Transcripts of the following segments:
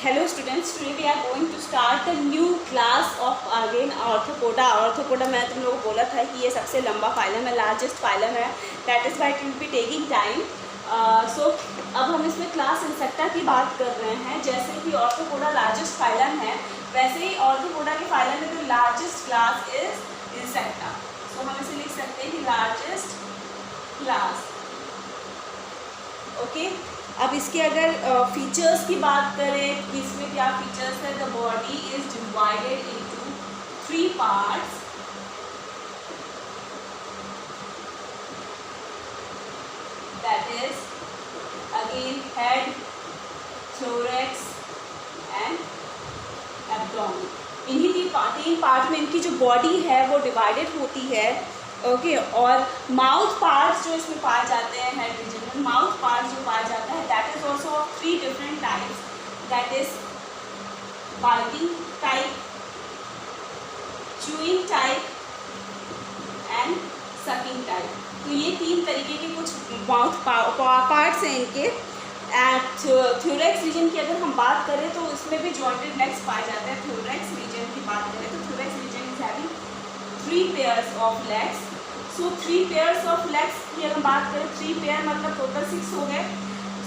Hello students, today we are going to start a new class of again Arthropoda. Arthropoda मैंने तुम लोगों को बोला था कि ये सबसे लंबा फाइलम है, लार्जेस्ट फाइलम है, that is why it will be taking time. So अब हम इसमें क्लास इंसेक्टा की बात कर रहे हैं. जैसे कि आर्थ्रोपोडा लार्जेस्ट फाइलम है, वैसे ही आर्थ्रोपोडा के फाइलम में जो लार्जेस्ट क्लास इज इंसेक्टा. सो हम इसे लिख सकते हैं कि लार्जेस्ट क्लास. ओके, अब इसके अगर फीचर्स की बात करें कि इसमें क्या फीचर्स है. The body is divided into 3 parts. That is again head, thorax and abdomen. इन्हीं 3 पार्ट में इनकी जो बॉडी है वो डिवाइडेड होती है. ओके, और माउथ पार्ट्स जो इसमें पाए जाते हैं हेड रीजन में, माउथ पार्ट्स जो पाया जाता है that is also of 3 different types. That is biting type, chewing type and sucking type. तो ये 3 तरीके के कुछ माउथ पार्ट्स हैं इनके. थोरैक्स रीजन की अगर हम बात करें तो इसमें भी जॉइंटेड लेग्स पाए जाते हैं. थोरैक्स रीजन की बात करें तो thorax region is having 3 pairs of legs. So 3 pairs of legs की अगर हम बात करें, 3 pair मतलब टोटल 6 हो गए.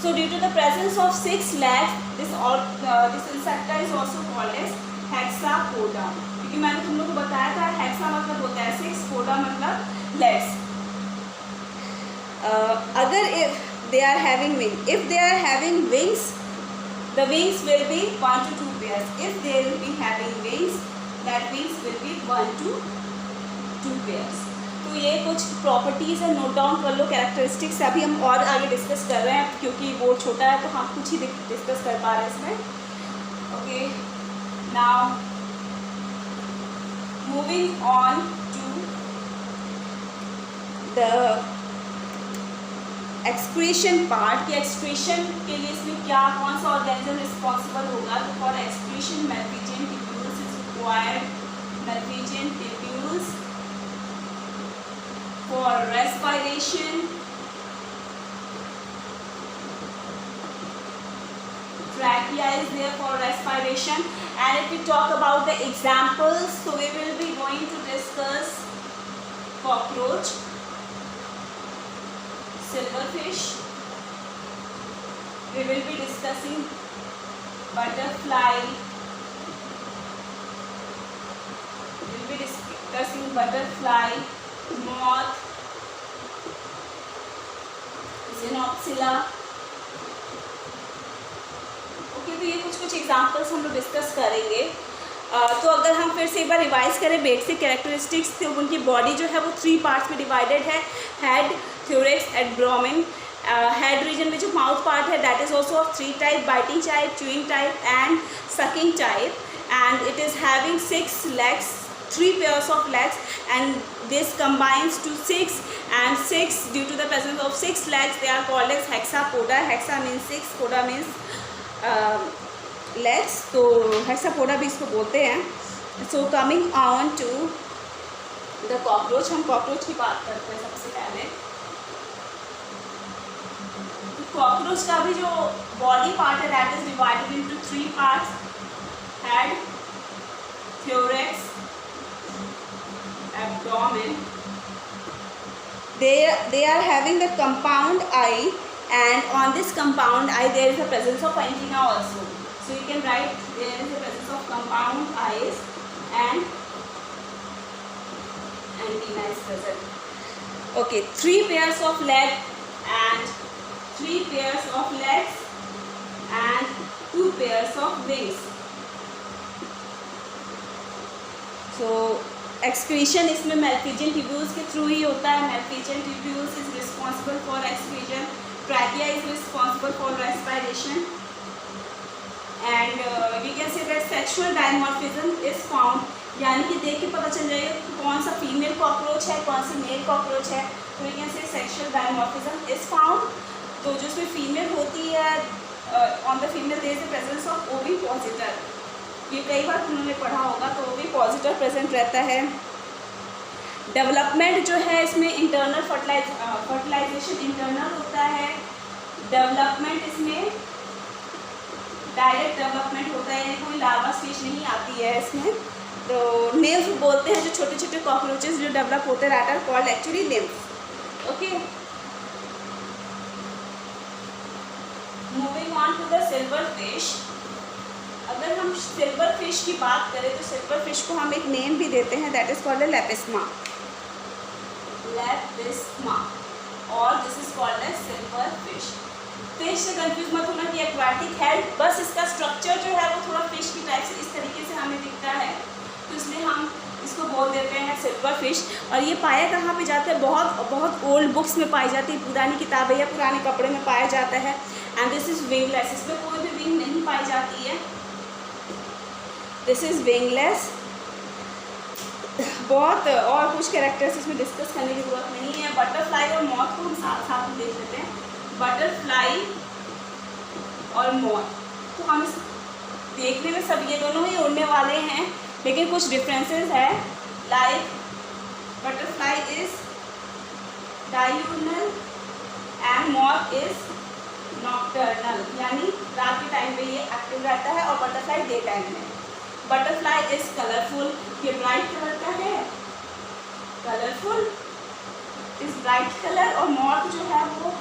So due to the presence of 6 legs, this insecta is also called as hexapoda. क्योंकि मैंने तुम लोग को बताया था हेक्सा मतलब होता है 6, पोडा मतलब legs. अगर if they are having wings, the wings will be 1 to 2 pairs. If they will be having wings, that wings will be 1 to 2 pairs. तो ये कुछ प्रॉपर्टीज़ है, नोट डाउन कर लो. कैरेक्टरिस्टिक्स अभी हम और आगे डिस्कस कर रहे हैं क्योंकि बोर्ड छोटा है तो हम कुछ ही डिस्कस कर पा रहे हैं इसमें. Okay, now moving on to the excretion part. कि एक्सक्रीशन के लिए इसमें क्या कौन सा ऑर्गेनिज्म रिस्पॉन्सिबल होगा. तो for excretion Malpighian tubules is required. Malpighian tubules for respiration, trachea is there for respiration. And if we talk about the examples, so we will be going to discuss cockroach, silverfish, we will be discussing butterfly, moth, Xenopsilla. Okay, तो ये कुछ examples हम लोग discuss करेंगे. तो अगर हम फिर से एक बार रिवाइज करें बेसिक कैरेक्टरिस्टिक्स, तो उनकी बॉडी जो है वो 3 पार्ट्स में डिवाइडेड है. Head, thorax, abdomen. Head region में जो माउथ पार्ट है that is also of 3 type, biting type, chewing type and sucking type. And it is having 6 legs, 3 pairs of legs, and this combines to 6, and 6 due to the presence of 6 legs they are called as hexapoda. Hexa means 6, poda means legs, तो hexapoda भी इसको बोलते हैं. So coming on to the cockroach, हम cockroach की बात करते हैं सबसे पहले. cockroach का भी जो body part है that is divided into 3 parts. head, thorax, abdomen. They are having the compound eye, and on this compound eye there is the presence of antenna also. So you can write there is the presence of compound eyes and antenna is present. Okay, 3 pairs of legs and 3 pairs of legs and 2 pairs of wings. So excretion इसमें Malpighian tubules के through ही होता है. Malpighian tubules is responsible for excretion. Trachea is responsible for respiration. And we can say that sexual dimorphism is found. यानी कि देख के पता चल जाएगा कौन सा फीमेल कॉकरोच है, कौन सा मेल कॉकरोच है. तो we can say sexual dimorphism is found. तो जो इसमें फीमेल होती है, on the female there is the presence of ovipositor. ये कई बार उन्होंने पढ़ा होगा. तो वो भी पॉजिटिव प्रेजेंट रहता है. डेवलपमेंट जो है इसमें इंटरनल फर्टिलाइजेशन इंटरनल होता है. डेवलपमेंट इसमें डायरेक्ट डेवलपमेंट होता है, यानी कोई लार्वा स्टेज नहीं आती है इसमें। तो निम्फ बोलते हैं जो छोटे छोटे कॉकरोचेस जो डेवलप होते हैं, that are called actually nymph. Okay, moving on to the silver fish. अगर हम सिल्वर फिश की बात करें तो सिल्वर फिश को हम एक नेम भी देते हैं, that is called the lepisma, lepisma, और this is called as silver fish. Fish से कंफ्यूज मत होना कि एक्वाटिक है, बस इसका स्ट्रक्चर जो है वो थोड़ा फिश की टाइप से इस तरीके से हमें दिखता है, तो इसलिए हम इसको बोल देते हैं सिल्वर फिश। और ये पाया कहाँ पे जाता है, बहुत बहुत ओल्ड बुक्स में पाई जाती है, पुरानी किताबें या पुराने कपड़े में पाया जाता है। एंड दिस इज विंगलेस, इसमें कोई भी विंग नहीं पाई जाती है, दिस इज विंगलेस। बहुत और कुछ कैरेक्टर्स इसमें डिस्कस करने की जरूरत नहीं है। बटरफ्लाई और मॉथ को हम साथ साथ में देख लेते हैं, बटरफ्लाई और मॉथ। तो हम इस देखने में सब ये दोनों ही उड़ने वाले हैं, लेकिन कुछ डिफरेंसेस है। Like butterfly is diurnal and moth is nocturnal, यानी रात के टाइम पे ये एक्टिव रहता है और बटरफ्लाई डे टाइम में। बटरफ्लाई इज कलरफुल, ये ब्राइट कलर का है, कलरफुल इज ब्राइट कलर, और मॉथ जो है वो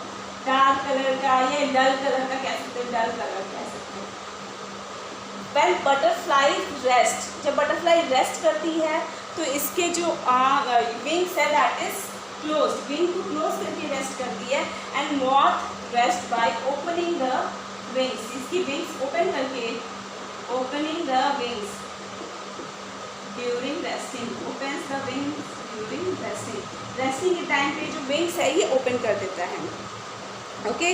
डार्क कलर का या डल कलर का कह सकते हैं, डल कलर कह सकते हैं। When बटरफ्लाई रेस्ट, जब बटरफ्लाई रेस्ट करती है तो इसके जो विंग्स है दैट इज क्लोज, विंग को क्लोज करके रेस्ट करती है। And moth rest by opening the wings, इसकी विंग्स ओपन करके, opening the wings during resting, opens the wings during resting. Resting के टाइम पे जो विंग्स है ये ओपन कर देता है। Okay,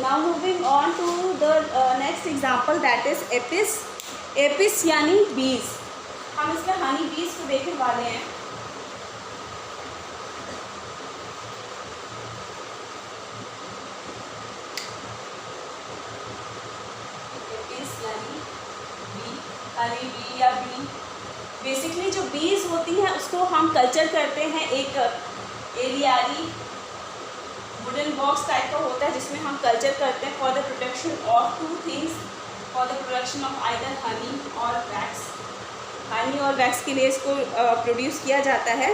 now moving on to the next example that is apis। apis यानी बीज, हम इसमें हनी बीज को देखने वाले हैं। apis यानी बी, हनी बी या बी। बेसिकली जो बीज होती हैं उसको हम कल्चर करते हैं एक एरियाली वुडन बॉक्स टाइप का होता है, जिसमें हम कल्चर करते हैं for the production of 2 things, for the production of either Honey और वैक्स। हनी और वैक्स के लिए इसको प्रोड्यूस किया जाता है।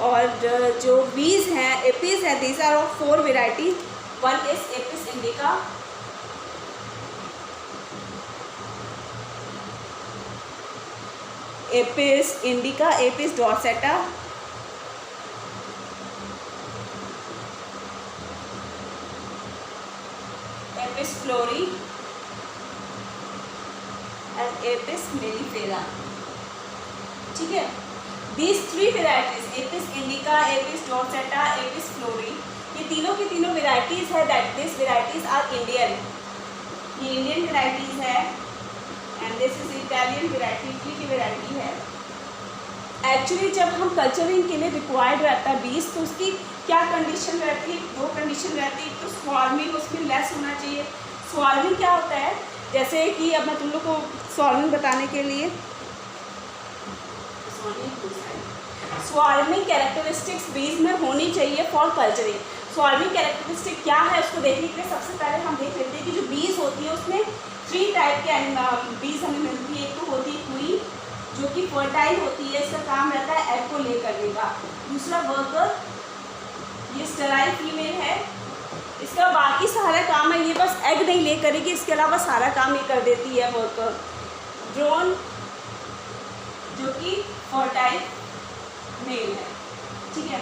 और जो बीज हैं, एपिस हैं, these are of 4 variety. One is Apis indica, Apis indica, Apis dorsata, Apis florea and Apis mellifera. ठीक है, these 3 varieties, Apis indica, Apis dorsata, Apis florea, ये तीनों की तीनों वेराइटीज़ है। That this varieties are Indian, ये Indian varieties है। And this is Italian variety, Italy की वेराइटी है। एक्चुअली जब हम कल्चरिंग के लिए रिक्वायर्ड रहता है बीज, तो उसकी क्या कंडीशन रहती है, 2 कंडीशन रहती है। तो स्वार्मिंग उसमें लेस होना चाहिए। स्वार्मिंग क्या होता है, जैसे कि अब मैं तुम लोग को स्वार्मिंग बताने के लिए, स्वार्मिंग कैरेक्टरिस्टिक्स बीज में होनी चाहिए फॉर कल्चरिंग। स्वार्मिंग कैरेक्टरिस्टिक क्या है उसको देखने के लिए सबसे पहले हम देख लेते हैं कि जो बीज होती है उसमें 3 टाइप के बीज हमें मिलती है। एक तो होती है क्वीन, जो कि फर्टाइल होती है, इसका काम रहता है एग को ले करने का। दूसरा वर्कर, ये स्टेराइल फीमेल है, इसका बाकी सारा काम है, ये बस एग नहीं ले करेगी, इसके अलावा सारा काम ये कर देती है वर्कर। ड्रोन, जो कि फर्टाइल मेल है। ठीक है,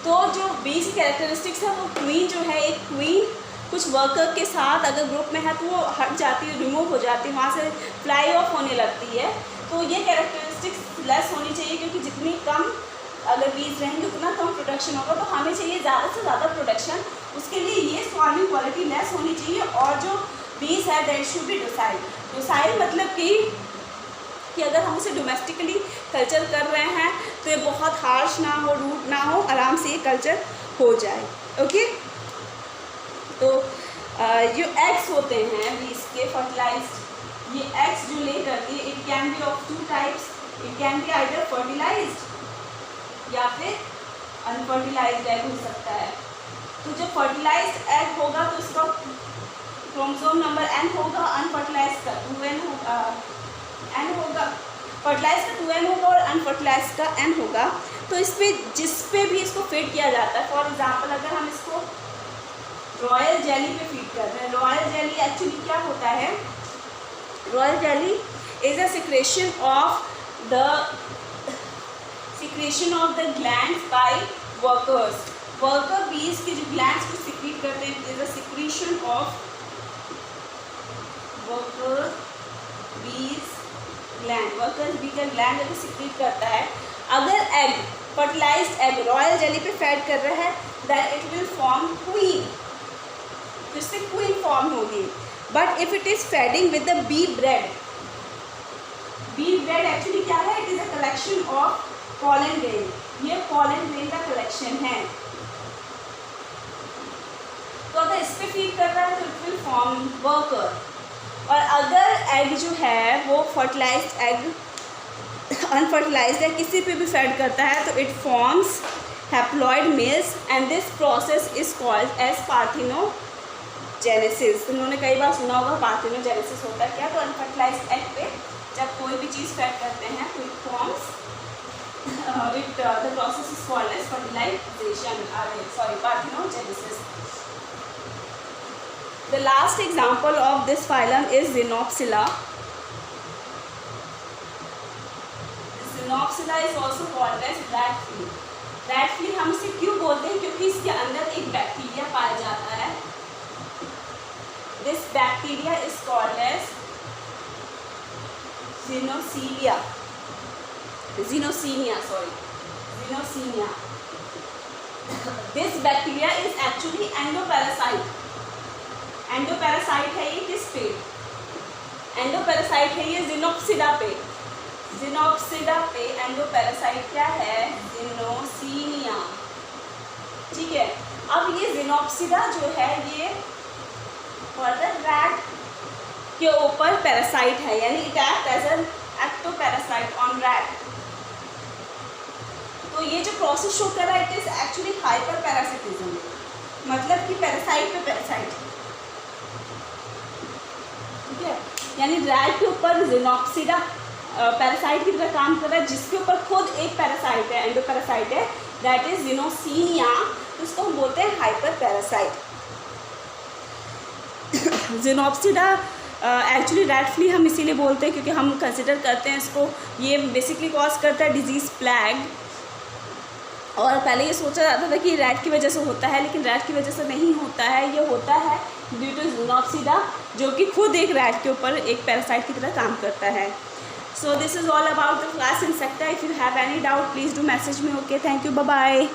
तो जो बीज की कैरेक्टरिस्टिक्स है वो क्वीन जो है, एक क्वीन कुछ वर्कर के साथ अगर ग्रुप में है तो वो हट जाती है, रिमूव हो जाती है, वहाँ से फ्लाई ऑफ होने लगती है। तो ये कैरेक्टरिस्टिक्स लेस होनी चाहिए, क्योंकि जितनी कम अगर बीज रहेंगे उतना कम प्रोडक्शन होगा। तो हमें चाहिए ज़्यादा से ज़्यादा प्रोडक्शन, उसके लिए ये स्वार्मिंग क्वालिटी लेस होनी चाहिए। और जो बीज है that should be docile. Docile मतलब कि अगर हम उसे डोमेस्टिकली कल्चर कर रहे हैं तो ये बहुत हार्श ना हो, रूड ना हो, आराम से ये कल्चर हो जाए। ओके, तो जो एग्स होते हैं बीज के फर्टिलाइज्ड, ये एग्स जो ले करके, it can be of 2 types. It can be either fertilised या फिर अनफर्टिलाइज्ड एग हो सकता है। तो जब फर्टिलाइज्ड एग होगा तो इसका क्रोमोसोम नंबर n होगा, अनफर्टिलाइज का 2n होगा, n होगा, फर्टिलाइज का 2n होगा और अनफर्टिलाइज का n होगा। तो इस पे जिस पे भी इसको फीड किया जाता है, फॉर एग्जांपल अगर हम इसको रॉयल जेली पे फीड कर रहे हैं, रॉयल जेली एक्चुअली क्या होता है, royal jelly is a secretion of the glands by workers. Worker bees के जो ग्लैंड्स को सिक्रीट करते हैं, is a secretion of worker bees gland, workers bee का ग्लैंड अगर सिक्रीट करता है। अगर egg, fertilized egg royal jelly पे फैड कर रहा है, that it will form queen, तो इससे क्वीन फॉर्म होगी। But if it is feeding with the bee bread, bee bread actually क्या है, it is a collection of pollen grain, ये पॉलन ग्रेन का कलेक्शन है। तो अगर इस पे फीड कर रहा है तो इट विल फॉर्म वर्कर। और अगर एग जो है वो फर्टिलाइज्ड एग, अनफर्टिलाइज्ड एग किसी पे भी फैड करता है, तो it forms haploid males and this process is called as parthenogenesis. उन्होंने कई बार सुना होगा पार्थिनोजेनेसिस होता है क्या, तो अनफर्टिलाइज्ड एग पे जब कोई भी चीज़ फैड करते हैं तो it forms the process is called as fertilization, parthenogenesis. The last example of this phylum is Xenopsilla. Xenopsilla is also called as rat flea. Rat flea हम इसे क्यों बोलते हैं, क्योंकि इसके अंदर एक बैक्टीरिया पाया जाता है। This bacteria is called as Xenoxenia. This bacteria is actually endoparasite. Endoparasite है ये किस पे, एंडोपैरासाइट है ये Xenopsida पे, Xenopsida पे एंडोपैरासाइट क्या है, Xenoxenia। ठीक है, अब ये Xenopsida जो है ये फर्दर रैट के ऊपर पैरासाइट है, यानी it act as an ectoparasite on rat. तो ये जो प्रोसेस शो कर रहा है, it is actually hyper parasitism, मतलब कि पैरासाइट पे पैरासाइट, ठीक है, यानी रैट के ऊपर Xenopsida पैरासाइट की तरह काम कर रहा है, जिसके ऊपर खुद एक पैरासाइट है, एंडोपैरासाइट है, दैट इज Xenoxenia। तो इसको हम बोलते हैं hyper parasite. Xenopsida actually rat flea हम इसीलिए बोलते हैं क्योंकि हम कंसिडर करते हैं इसको, ये बेसिकली कॉज करता है डिजीज़ प्लैग। और पहले ये सोचा जाता था कि रैट की वजह से होता है, लेकिन रैट की वजह से नहीं होता है, ये होता है ड्यू टू Xenopsida, जो कि खुद एक रैट के ऊपर एक पैरासाइट की तरह काम करता है। So this is all about the class Insecta. If you have any doubt please do message me. Okay, thank you, bye bye.